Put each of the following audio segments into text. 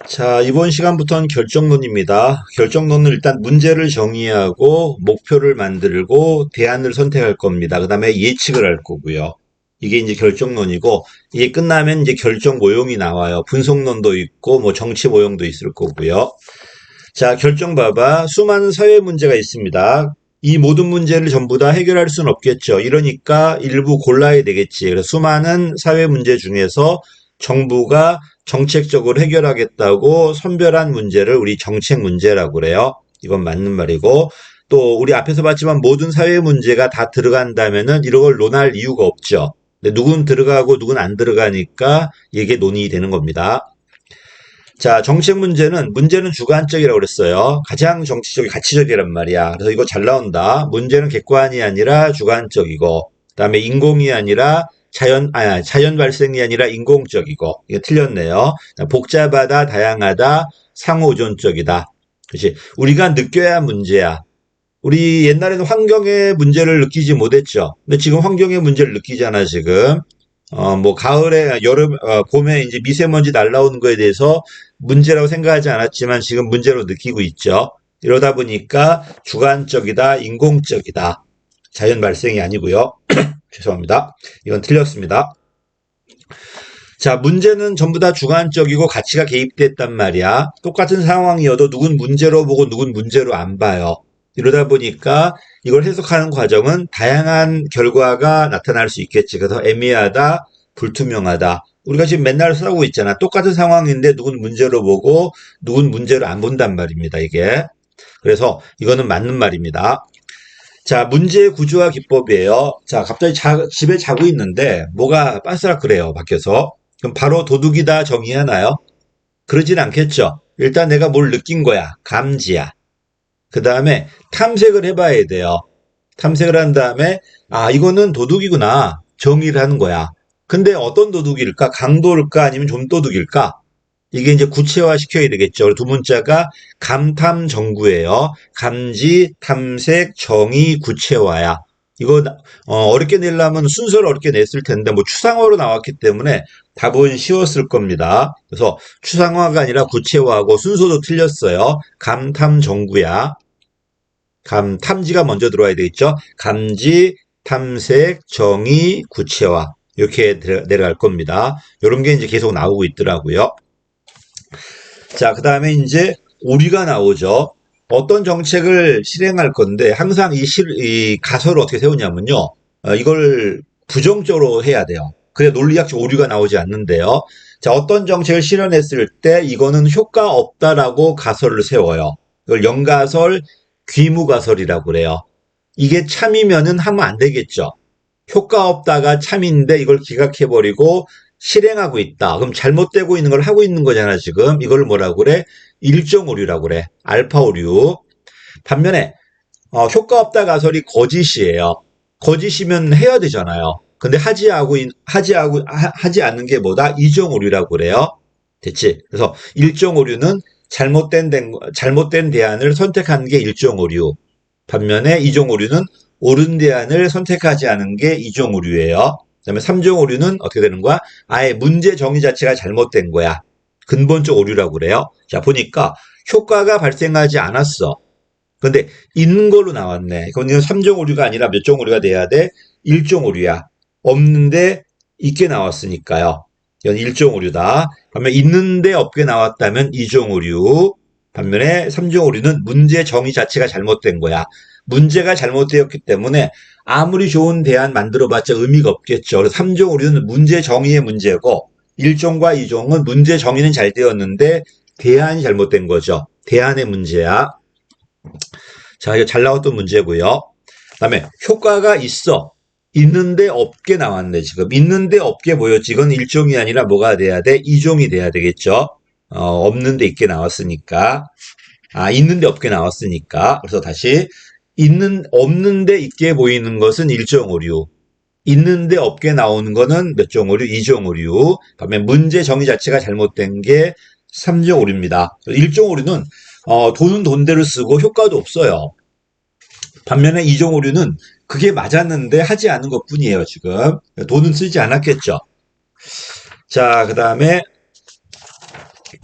자, 이번 시간부터는 결정론입니다. 결정론은 일단 문제를 정의하고 목표를 만들고 대안을 선택할 겁니다. 그 다음에 예측을 할 거고요. 이게 이제 결정론이고, 이게 끝나면 이제 결정 모형이 나와요. 분석론도 있고, 뭐 정치 모형도 있을 거고요. 자, 결정 봐봐. 수많은 사회 문제가 있습니다. 이 모든 문제를 전부 다 해결할 수는 없겠죠. 이러니까 일부 골라야 되겠지. 그래서 수많은 사회 문제 중에서 정부가 정책적으로 해결하겠다고 선별한 문제를 우리 정책 문제라고 그래요. 이건 맞는 말이고, 또 우리 앞에서 봤지만 모든 사회 문제가 다 들어간다면은 이런 걸 논할 이유가 없죠. 근데 누군 들어가고 누군 안 들어가니까 이게 논의되는 겁니다. 자, 정책 문제는 주관적이라고 그랬어요. 가장 정치적이 가치적이란 말이야. 그래서 이거 잘 나온다. 문제는 객관이 아니라 주관적이고, 그다음에 인공이 아니라 자연 발생이 아니라 인공적이고, 이거 틀렸네요. 복잡하다, 다양하다, 상호존적이다. 그렇지. 우리가 느껴야 문제야. 우리 옛날에는 환경의 문제를 느끼지 못했죠. 근데 지금 환경의 문제를 느끼잖아, 지금. 뭐, 가을에, 봄에 이제 미세먼지 날라오는 거에 대해서 문제라고 생각하지 않았지만 지금 문제로 느끼고 있죠. 이러다 보니까 주관적이다, 인공적이다. 자연 발생이 아니고요. 죄송합니다. 이건 틀렸습니다. 자, 문제는 전부 다 주관적이고 가치가 개입됐단 말이야. 똑같은 상황이어도 누군 문제로 보고 누군 문제로 안 봐요. 이러다 보니까 이걸 해석하는 과정은 다양한 결과가 나타날 수 있겠지. 그래서 애매하다, 불투명하다. 우리가 지금 맨날 싸우고 있잖아. 똑같은 상황인데 누군 문제로 보고 누군 문제로 안 본단 말입니다. 이게. 그래서 이거는 맞는 말입니다. 자, 문제의 구조와 기법이에요. 자, 갑자기 집에 자고 있는데 뭐가 빤스락 그래요, 밖에서. 그럼 바로 도둑이다 정의하나요? 그러진 않겠죠. 일단 내가 뭘 느낀 거야. 감지야. 그 다음에 탐색을 해봐야 돼요. 탐색을 한 다음에, 아, 이거는 도둑이구나. 정의를 하는 거야. 근데 어떤 도둑일까? 강도일까? 아니면 좀도둑일까? 이게 이제 구체화 시켜야 되겠죠. 두 문자가 감탐정구예요. 감지, 탐색, 정의, 구체화야. 이거 어렵게 내려면 순서를 어렵게 냈을 텐데 뭐 추상화로 나왔기 때문에 답은 쉬웠을 겁니다. 그래서 추상화가 아니라 구체화하고 순서도 틀렸어요. 감탐정구야. 탐지가 먼저 들어와야 되겠죠. 감지, 탐색, 정의, 구체화. 이렇게 내려갈 겁니다. 이런 게 이제 계속 나오고 있더라고요. 자, 그 다음에 이제 오류가 나오죠. 어떤 정책을 실행할 건데 항상 이 가설을 어떻게 세우냐면요. 이걸 부정적으로 해야 돼요. 그래 논리학적 오류가 나오지 않는데요. 자, 어떤 정책을 실현했을 때 이거는 효과 없다라고 가설을 세워요. 이걸 연가설, 귀무가설이라고 그래요. 이게 참이면은 하면 안 되겠죠. 효과 없다가 참인데 이걸 기각해버리고 실행하고 있다. 그럼 잘못되고 있는 걸 하고 있는 거잖아, 지금. 이걸 뭐라고 그래? 일정 오류라고 그래. 알파 오류. 반면에, 효과 없다 가설이 거짓이에요. 거짓이면 해야 되잖아요. 근데 하지 않는 게 뭐다? 이정 오류라고 그래요. 됐지? 그래서 일정 오류는 잘못된 대안을 선택한 게 일정 오류. 반면에 이종 오류는 옳은 대안을 선택하지 않은 게 이종 오류예요. 그다음에 3종 오류는 어떻게 되는 거야? 아예 문제 정의 자체가 잘못된 거야. 근본적 오류라고 그래요. 자, 보니까 효과가 발생하지 않았어. 근데 있는 걸로 나왔네. 그럼 이건 3종 오류가 아니라 몇 종 오류가 돼야 돼? 1종 오류야. 없는데 있게 나왔으니까요. 이건 1종 오류다. 반면 있는데 없게 나왔다면 2종 오류. 반면에 3종 오류는 문제 정의 자체가 잘못된 거야. 문제가 잘못되었기 때문에 아무리 좋은 대안 만들어봤자 의미가 없겠죠. 그래서 3종 오류는 문제 정의의 문제고 1종과 2종은 문제 정의는 잘 되었는데 대안이 잘못된 거죠. 대안의 문제야. 자, 이거 잘 나왔던 문제고요. 그다음에 효과가 있어. 있는데 없게 나왔네, 지금. 있는데 없게 보였지. 이건 1종이 아니라 뭐가 돼야 돼? 2종이 돼야 되겠죠. 없는데 있게 나왔으니까. 아, 있는데 없게 나왔으니까. 그래서 다시 없는데 있게 보이는 것은 1종 오류. 있는데 없게 나오는 거는 몇 종 오류? 2종 오류. 그다음에 문제 정의 자체가 잘못된 게 3종 오류입니다. 1종 오류는 돈은 돈대로 쓰고 효과도 없어요. 반면에 2종 오류는 그게 맞았는데 하지 않은 것 뿐이에요, 지금. 돈은 쓰지 않았겠죠. 자, 그 다음에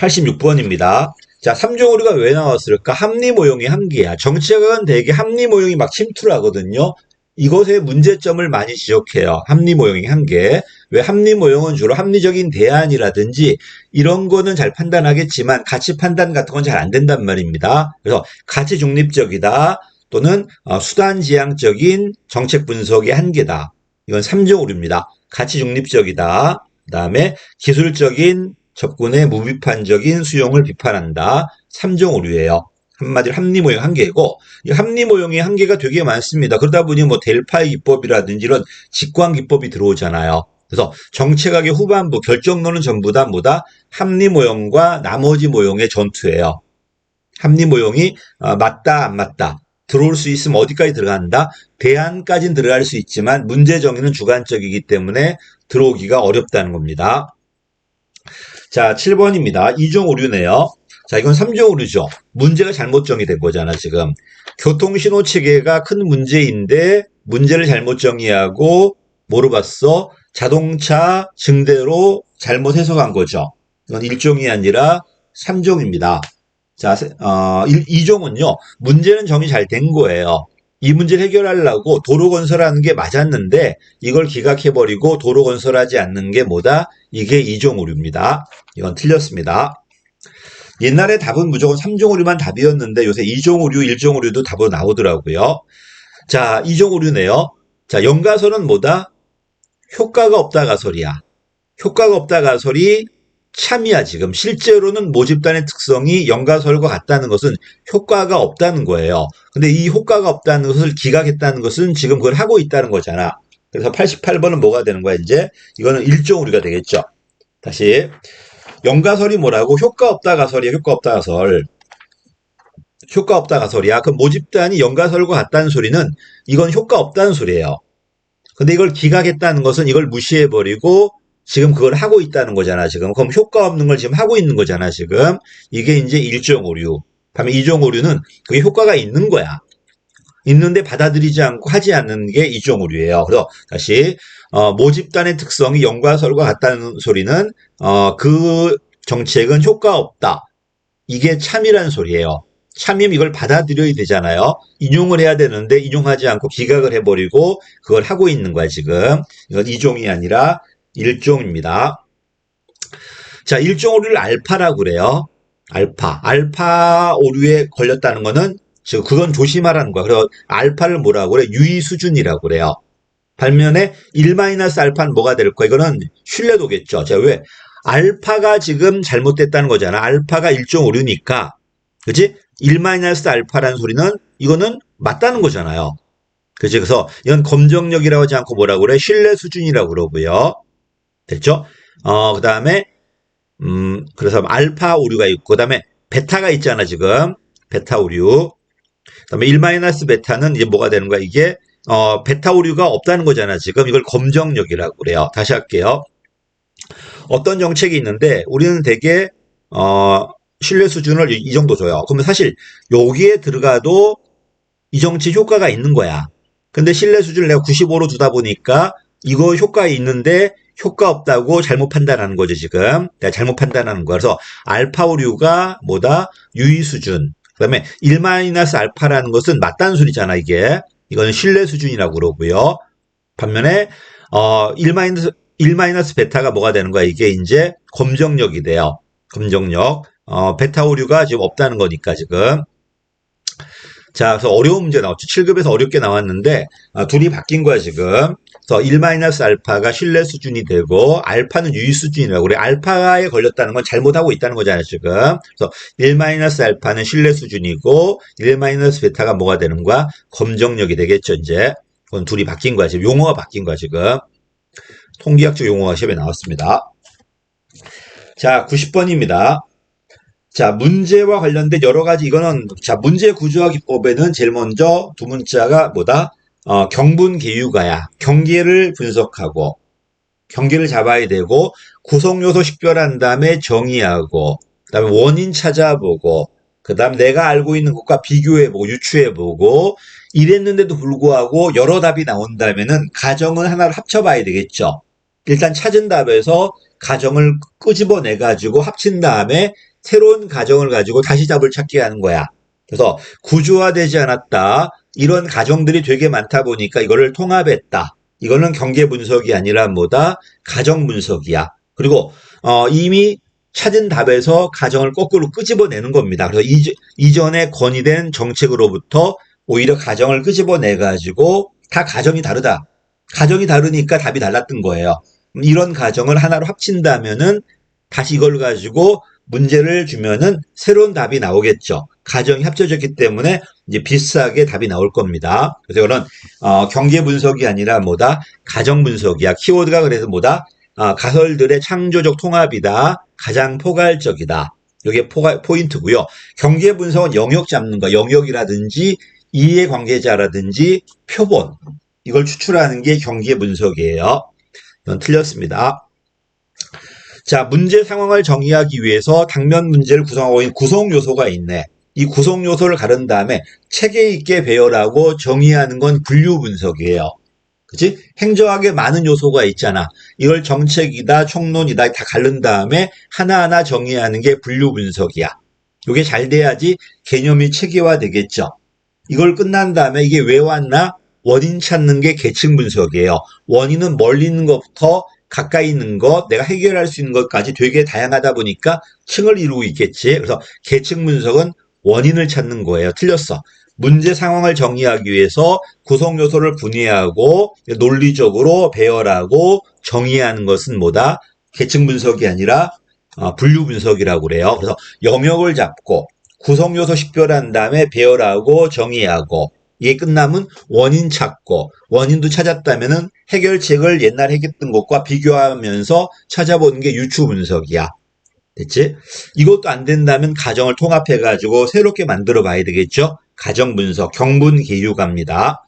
86번입니다. 자, 3종 오류가 왜 나왔을까? 합리 모형이 한계야. 정책은 대개 합리 모형이 막 침투를 하거든요. 이것의 문제점을 많이 지적해요. 합리 모형의 한계. 왜 합리 모형은 주로 합리적인 대안이라든지 이런 거는 잘 판단하겠지만 가치 판단 같은 건 잘 안 된단 말입니다. 그래서 가치 중립적이다 또는 수단 지향적인 정책 분석의 한계다. 이건 3종 오류입니다. 가치 중립적이다. 그다음에 기술적인 접근의 무비판적인 수용을 비판한다. 3종 오류예요. 한마디로 합리 모형 한계고, 이 합리 모형의 한계가 되게 많습니다. 그러다 보니 뭐 델파이 기법이라든지 이런 직관 기법이 들어오잖아요. 그래서 정책학의 후반부 결정론은 전부 다 뭐다? 합리 모형과 나머지 모형의 전투예요. 합리 모형이 맞다 안 맞다. 들어올 수 있으면 어디까지 들어간다? 대안까지는 들어갈 수 있지만 문제 정의는 주관적이기 때문에 들어오기가 어렵다는 겁니다. 자, 7번입니다. 2종 오류네요. 자, 이건 3종 오류죠. 문제가 잘못 정의된 거잖아, 지금. 교통신호 체계가 큰 문제인데 문제를 잘못 정의하고 뭐로 봤어? 자동차 증대로 잘못 해석한 거죠. 이건 1종이 아니라 3종입니다. 자, 2종은요. 문제는 정의 잘 된 거예요. 이 문제를 해결하려고 도로 건설하는 게 맞았는데 이걸 기각해버리고 도로 건설하지 않는 게 뭐다? 이게 2종 오류입니다. 이건 틀렸습니다. 옛날에 답은 무조건 3종 오류만 답이었는데 요새 2종 오류, 1종 오류도 답으로 나오더라고요. 자, 2종 오류네요. 자, 연가설은 뭐다? 효과가 없다 가설이야. 효과가 없다 가설이 참이야, 지금. 실제로는 모집단의 특성이 연가설과 같다는 것은 효과가 없다는 거예요. 근데 이 효과가 없다는 것을 기각했다는 것은 지금 그걸 하고 있다는 거잖아. 그래서 88번은 뭐가 되는 거야, 이제? 이거는 1종 오류가 되겠죠. 다시. 연가설이 뭐라고? 효과 없다 가설이야, 효과 없다 가설. 효과 없다 가설이야. 그럼 모집단이 연가설과 같다는 소리는 이건 효과 없다는 소리예요. 근데 이걸 기각했다는 것은 이걸 무시해버리고 지금 그걸 하고 있다는 거잖아, 지금. 그럼 효과 없는 걸 지금 하고 있는 거잖아, 지금. 이게 이제 1종 오류. 다음에 2종 오류는 그게 효과가 있는 거야. 있는데 받아들이지 않고 하지 않는 게 2종 오류예요. 그래서 다시 모집단의 특성이 연가설과 같다는 소리는 그 정책은 효과 없다. 이게 참이라는 소리예요. 참이면 이걸 받아들여야 되잖아요. 인용을 해야 되는데 인용하지 않고 기각을 해버리고 그걸 하고 있는 거야, 지금. 이건 2종이 아니라 1종입니다. 자, 1종 오류를 알파라고 그래요. 알파 오류에 걸렸다는 거는 즉 그건 조심하라는 거야. 그래서 알파를 뭐라고 그래? 유의 수준이라고 그래요. 반면에 1-알파는 뭐가 될 거야? 이거는 신뢰도겠죠. 자, 왜? 알파가 지금 잘못됐다는 거잖아. 알파가 1종 오류니까. 그치? 1-알파라는 소리는 이거는 맞다는 거잖아요. 그치? 그래서 이건 검정력이라고 하지 않고 뭐라고 그래? 신뢰 수준이라고 그러고요. 됐죠? 그 다음에, 그래서 알파 오류가 있고, 그 다음에 베타가 있잖아, 지금. 베타 오류. 그 다음에 1-베타는 이제 뭐가 되는 거야? 이게, 베타 오류가 없다는 거잖아, 지금. 이걸 검정력이라고 그래요. 다시 할게요. 어떤 정책이 있는데, 우리는 되게, 신뢰 수준을 이 정도 줘요. 그러면 사실, 여기에 들어가도 이 정책 효과가 있는 거야. 근데 신뢰 수준을 내가 95로 두다 보니까, 이거 효과 있는데, 효과 없다고 잘못 판단하는 거죠, 지금. 내가 잘못 판단하는 거야. 그래서 알파 오류가 뭐다? 유의 수준. 그 다음에 1-알파라는 것은 맞다는 소리잖아, 이게. 이거는 신뢰 수준이라고 그러고요. 반면에, 1-베타가 뭐가 되는 거야? 이게 이제 검정력이 돼요. 검정력. 베타 오류가 지금 없다는 거니까, 지금. 자, 그래서 어려운 문제 나왔죠. 7급에서 어렵게 나왔는데, 둘이 바뀐 거야, 지금. 그래서 1-알파가 신뢰 수준이 되고, 알파는 유의 수준이라고 그래. 알파에 걸렸다는 건 잘못하고 있다는 거잖아요, 지금. 그래서 1-알파는 신뢰 수준이고, 1-베타가 뭐가 되는 거야? 검정력이 되겠죠, 이제. 그건 둘이 바뀐 거야, 지금. 용어가 바뀐 거야, 지금. 통계학적 용어가 시험에 나왔습니다. 자, 90번입니다. 자, 문제와 관련된 여러 가지, 이거는, 자, 문제 구조화 기법에는 제일 먼저 두 문자가 뭐다? 경분 계유가야. 경계를 분석하고, 경계를 잡아야 되고, 구성 요소 식별한 다음에 정의하고, 그 다음에 원인 찾아보고, 그 다음 내가 알고 있는 것과 비교해보고, 유추해보고, 이랬는데도 불구하고 여러 답이 나온다면은 가정은 하나를 합쳐봐야 되겠죠. 일단 찾은 답에서 가정을 끄집어내가지고 합친 다음에 새로운 가정을 가지고 다시 답을 찾게 하는 거야. 그래서 구조화되지 않았다. 이런 가정들이 되게 많다 보니까 이거를 통합했다. 이거는 경계 분석이 아니라 뭐다? 가정 분석이야. 그리고 이미 찾은 답에서 가정을 거꾸로 끄집어내는 겁니다. 그래서 이전에 건의된 정책으로부터 오히려 가정을 끄집어내 가지고 다 가정이 다르다. 가정이 다르니까 답이 달랐던 거예요. 이런 가정을 하나로 합친다면은 다시 이걸 가지고 문제를 주면은 새로운 답이 나오겠죠. 가정이 합쳐졌기 때문에 이제 비슷하게 답이 나올 겁니다. 그래서 이거는 경계 분석이 아니라 뭐다? 가정 분석이야. 키워드가 그래서 뭐다? 가설들의 창조적 통합이다. 가장 포괄적이다. 이게 포인트고요. 경계 분석은 영역 잡는 거, 영역이라든지 이해관계자라든지 표본 이걸 추출하는 게 경계 분석이에요. 이건 틀렸습니다. 자, 문제 상황을 정의하기 위해서 당면 문제를 구성하고 있는 구성 요소가 있네. 이 구성 요소를 가른 다음에 체계 있게 배열하고 정의하는 건 분류 분석이에요. 그치? 행정학에 많은 요소가 있잖아. 이걸 정책이다, 총론이다 다 가른 다음에 하나하나 정의하는 게 분류 분석이야. 이게 잘 돼야지 개념이 체계화 되겠죠. 이걸 끝난 다음에 이게 왜 왔나? 원인 찾는 게 계층 분석이에요. 원인은 멀리 있는 것부터 가까이 있는 것, 내가 해결할 수 있는 것까지 되게 다양하다 보니까 층을 이루고 있겠지. 그래서 계층 분석은 원인을 찾는 거예요. 틀렸어. 문제 상황을 정의하기 위해서 구성 요소를 분해하고 논리적으로 배열하고 정의하는 것은 뭐다? 계층 분석이 아니라 분류 분석이라고 그래요. 그래서 영역을 잡고 구성 요소 식별한 다음에 배열하고 정의하고 이게 끝나면 원인 찾고 원인도 찾았다면은 해결책을 옛날에 했던 것과 비교하면서 찾아보는 게 유추 분석이야. 됐지? 이것도 안 된다면 가정을 통합해 가지고 새롭게 만들어 봐야 되겠죠? 가정 분석, 경분 계유갑니다.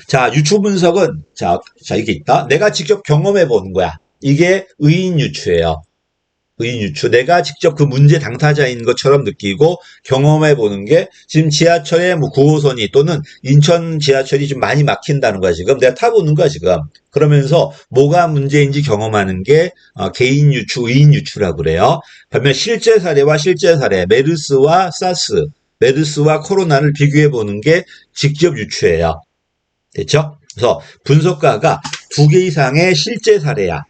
자, 유추 분석은 자 이게 있다. 내가 직접 경험해 보는 거야. 이게 의인 유추예요. 의인 유추. 내가 직접 그 문제 당사자인 것처럼 느끼고 경험해 보는 게 지금 지하철에 뭐 9호선이 또는 인천 지하철이 좀 많이 막힌다는 거야, 지금. 내가 타보는 거야, 지금. 그러면서 뭐가 문제인지 경험하는 게 개인 유추, 의인 유추라고 그래요. 반면 실제 사례와 실제 사례, 메르스와 사스, 메르스와 코로나를 비교해 보는 게 직접 유추예요. 됐죠? 그래서 분석가가 2개 이상의 실제 사례야.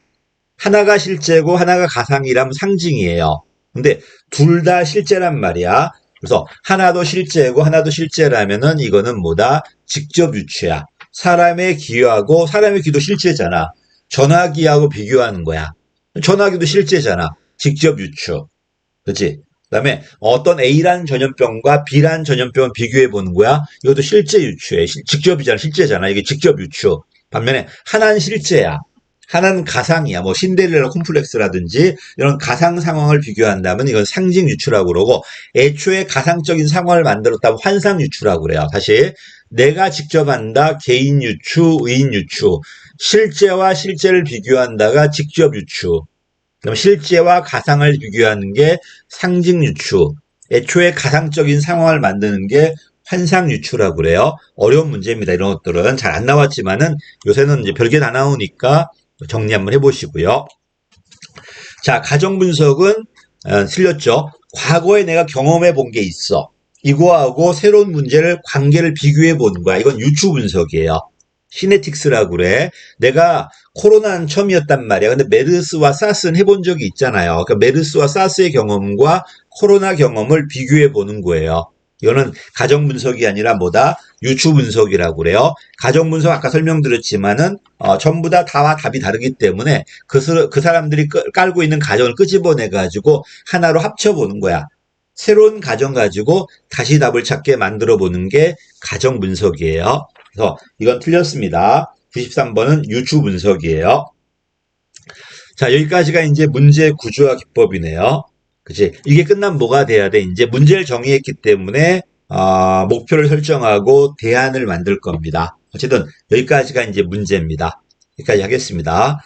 하나가 실제고 하나가 가상이라면 상징이에요. 근데 둘 다 실제란 말이야. 그래서 하나도 실제고 하나도 실제라면은 이거는 뭐다? 직접 유추야. 사람의 귀하고 사람의 귀도 실제잖아. 전화기하고 비교하는 거야. 전화기도 실제잖아. 직접 유추. 그렇지? 그다음에 어떤 A라는 전염병과 B라는 전염병을 비교해 보는 거야. 이것도 실제 유추에 직접이잖아, 실제잖아. 이게 직접 유추. 반면에 하나는 실제야. 하나는 가상이야. 뭐 신데렐라 콤플렉스라든지 이런 가상 상황을 비교한다면 이건 상징 유추라고 그러고 애초에 가상적인 상황을 만들었다면 환상 유추라고 그래요. 다시 내가 직접 한다. 개인 유추, 의인 유추. 실제와 실제를 비교한다가 직접 유추. 그럼 실제와 가상을 비교하는 게 상징 유추. 애초에 가상적인 상황을 만드는 게 환상 유추라고 그래요. 어려운 문제입니다. 이런 것들은 잘 안 나왔지만은 요새는 이제 별게 다 나오니까 정리 한번 해보시고요. 자, 가정 분석은 틀렸죠. 과거에 내가 경험해 본 게 있어. 이거하고 새로운 문제를 관계를 비교해 보는 거야. 이건 유추 분석이에요. 시네틱스라고 그래. 내가 코로나는 처음이었단 말이야. 근데 메르스와 사스는 해본 적이 있잖아요. 그러니까 메르스와 사스의 경험과 코로나 경험을 비교해 보는 거예요. 이거는 가정 분석이 아니라 뭐다? 유추 분석이라고 그래요. 가정 분석 아까 설명드렸지만은 전부 다 다와 답이 다르기 때문에 그 사람들이 깔고 있는 가정을 끄집어내 가지고 하나로 합쳐 보는 거야. 새로운 가정 가지고 다시 답을 찾게 만들어 보는 게 가정 분석이에요. 그래서 이건 틀렸습니다. 93번은 유추 분석이에요. 자, 여기까지가 이제 문제 구조화 기법이네요. 그치? 이게 끝나면 뭐가 돼야 돼? 이제 문제를 정의했기 때문에 목표를 설정하고 대안을 만들 겁니다. 어쨌든 여기까지가 이제 문제입니다. 여기까지 하겠습니다.